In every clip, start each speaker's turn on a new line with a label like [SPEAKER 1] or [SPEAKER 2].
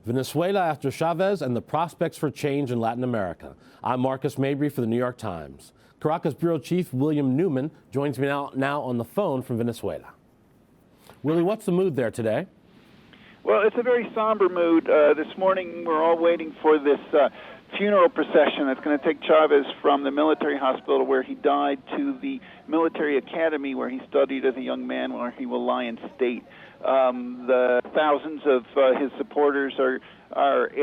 [SPEAKER 1] Venezuela after Chavez and the prospects for change in Latin America. I'm Marcus Mabry for the New York Times. Caracas Bureau Chief William Neuman joins me now on the phone from Venezuela. Willie, what's the mood there today?
[SPEAKER 2] Well, it's a very somber mood. This morning we're all waiting for this funeral procession that's going to take Chavez from the military hospital where he died to the military academy where he studied as a young man, where he will lie in state. The thousands of his supporters are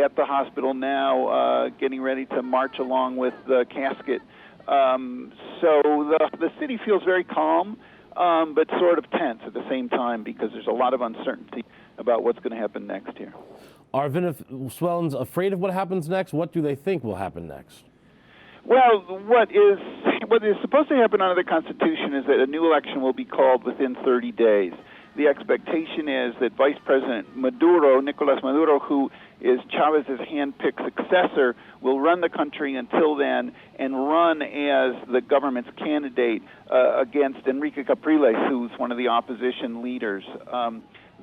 [SPEAKER 2] at the hospital now, getting ready to march along with the casket. So the city feels very calm, but sort of tense at the same time because there's a lot of uncertainty about what's going to happen next here.
[SPEAKER 1] Are Venezuelans afraid of what happens next? What do they think will happen next?
[SPEAKER 2] Well, what is supposed to happen under the Constitution is that a new election will be called within 30 days. The expectation is that Vice President Maduro, Nicolás Maduro, who is Chávez's hand-picked successor, will run the country until then and run as the government's candidate against Enrique Capriles, who's one of the opposition leaders.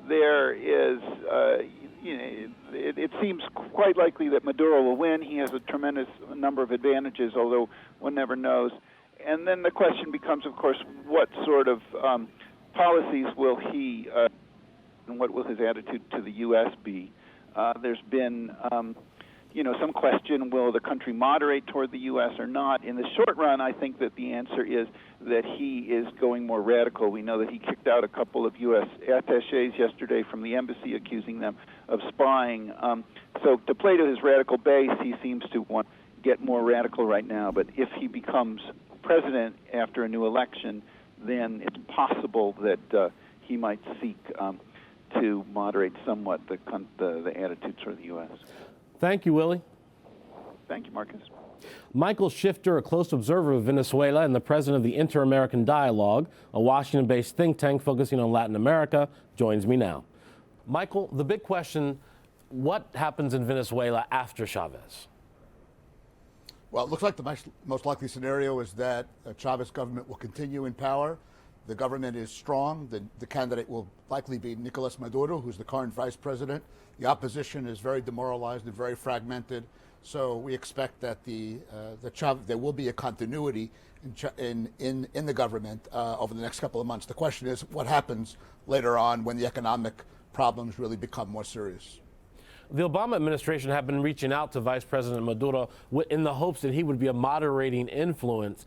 [SPEAKER 2] There is, it seems quite likely that Maduro will win. He has a tremendous number of advantages, although one never knows. And then the question becomes, of course, what sort of policies will he, and what will his attitude to the U.S. be? There's been, some question, will the country moderate toward the U.S. or not? In the short run, I think that the answer is that he is going more radical. We know that he kicked out a couple of U.S. attachés yesterday from the embassy, accusing them of spying. So to play to his radical base, he seems to want to get more radical right now. But if he becomes president after a new election, then it's possible that he might seek to moderate somewhat the attitudes toward the U.S.
[SPEAKER 1] Thank you, Willie.
[SPEAKER 2] Thank you, Marcus.
[SPEAKER 1] Michael Shifter, a close observer of Venezuela and the president of the Inter-American Dialogue, a Washington-based think tank focusing on Latin America, joins me now. Michael, the big question, what happens in Venezuela after Chavez?
[SPEAKER 3] Well, it looks like the most likely scenario is that the Chavez government will continue in power. The government is strong. The candidate will likely be Nicolás Maduro, who's the current vice president. The opposition is very demoralized and very fragmented. So we expect that there will be a continuity in the government over the next couple of months. The question is what happens later on when the economic problems really become more serious.
[SPEAKER 1] The Obama administration had been reaching out to Vice President Maduro in the hopes that he would be a moderating influence.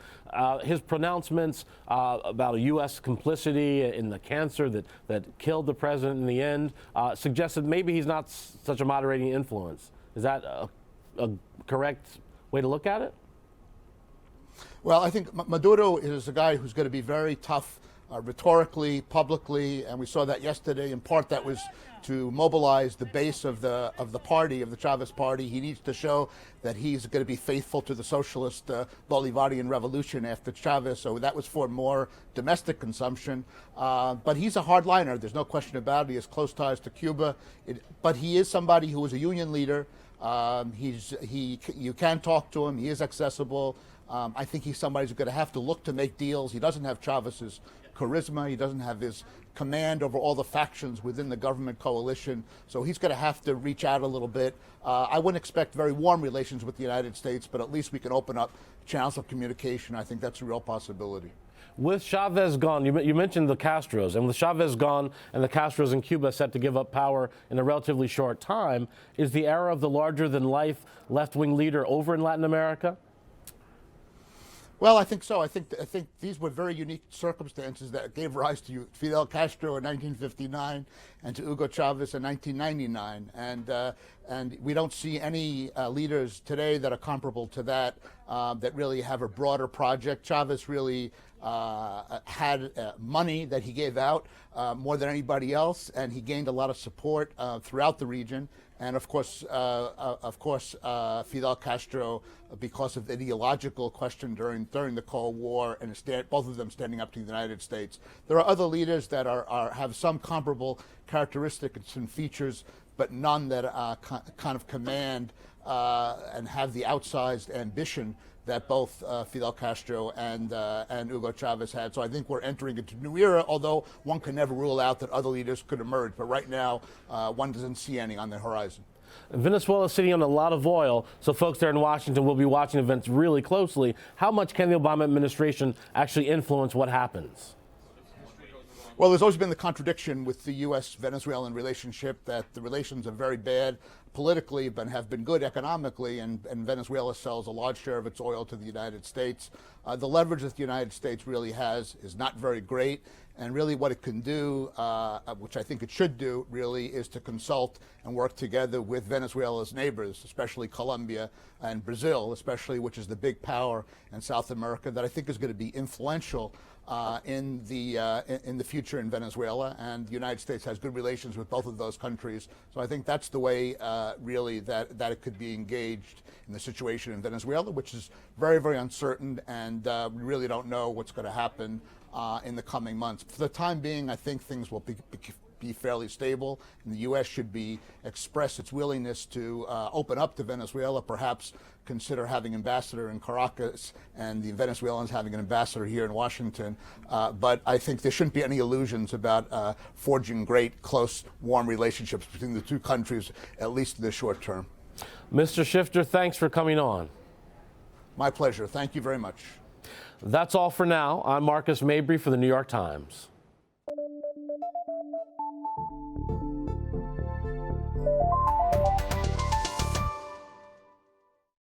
[SPEAKER 1] His pronouncements about a U.S. complicity in the cancer that killed the president in the end suggested maybe he's not such a moderating influence. Is that a correct way to look at it?
[SPEAKER 3] Well, I think Maduro is a guy who's going to be very tough rhetorically, publicly, and we saw that yesterday. In part, that was to mobilize the base of the party, of the Chavez party. He needs to show that he's going to be faithful to the socialist Bolivarian revolution after Chavez. So that was for more domestic consumption. But he's a hardliner. There's no question about it. He has close ties to Cuba. But he is somebody who is a union leader. You can talk to him. He is accessible. I think he's somebody who's going to have to look to make deals. He doesn't have Chavez's charisma. He doesn't have his command over all the factions within the government coalition. So he's going to have to reach out a little bit. I wouldn't expect very warm relations with the United States, but at least we can open up channels of communication. I think that's a real possibility.
[SPEAKER 1] With Chavez gone, you mentioned the Castros, and with Chavez gone and the Castros in Cuba set to give up power in a relatively short time, is the era of the larger-than-life left-wing leader over in Latin America?
[SPEAKER 3] Well, I think so. I think these were very unique circumstances that gave rise to Fidel Castro in 1959 and to Hugo Chávez in 1999. And we don't see any leaders today that are comparable to that, that really have a broader project. Chávez really had money that he gave out more than anybody else, and he gained a lot of support throughout the region. And of course, Fidel Castro, because of the ideological question during the Cold War, and both of them standing up to the United States. There are other leaders that have some comparable characteristics and features, but none that kind of command and have the outsized ambition that both Fidel Castro and Hugo Chavez had. So I think we're entering into a new era, although one can never rule out that other leaders could emerge. But right now, one doesn't see any on the horizon.
[SPEAKER 1] Venezuela is sitting on a lot of oil, so folks there in Washington will be watching events really closely. How much can the Obama administration actually influence what happens?
[SPEAKER 3] Well, there's always been the contradiction with the US-Venezuelan relationship that the relations are very bad politically but have been good economically, and Venezuela sells a large share of its oil to the United States. The leverage that the United States really has is not very great, and really what it can do, which I think it should do, really, is to consult and work together with Venezuela's neighbors, especially Colombia and Brazil, especially, which is the big power in South America that I think is going to be influential in the future in Venezuela, and the United States has good relations with both of those countries. So I think that's the way, really, that it could be engaged in the situation in Venezuela, which is very, very uncertain, and we really don't know what's going to happen in the coming months. For the time being, I think things will be fairly stable, and the U.S. should express its willingness to open up to Venezuela, perhaps consider having an ambassador in Caracas and the Venezuelans having an ambassador here in Washington. But I think there shouldn't be any illusions about forging great, close, warm relationships between the two countries, at least in the short term.
[SPEAKER 1] Mr. Shifter, thanks for coming on.
[SPEAKER 3] My pleasure. Thank you very much.
[SPEAKER 1] That's all for now. I'm Marcus Mabry for the New York Times.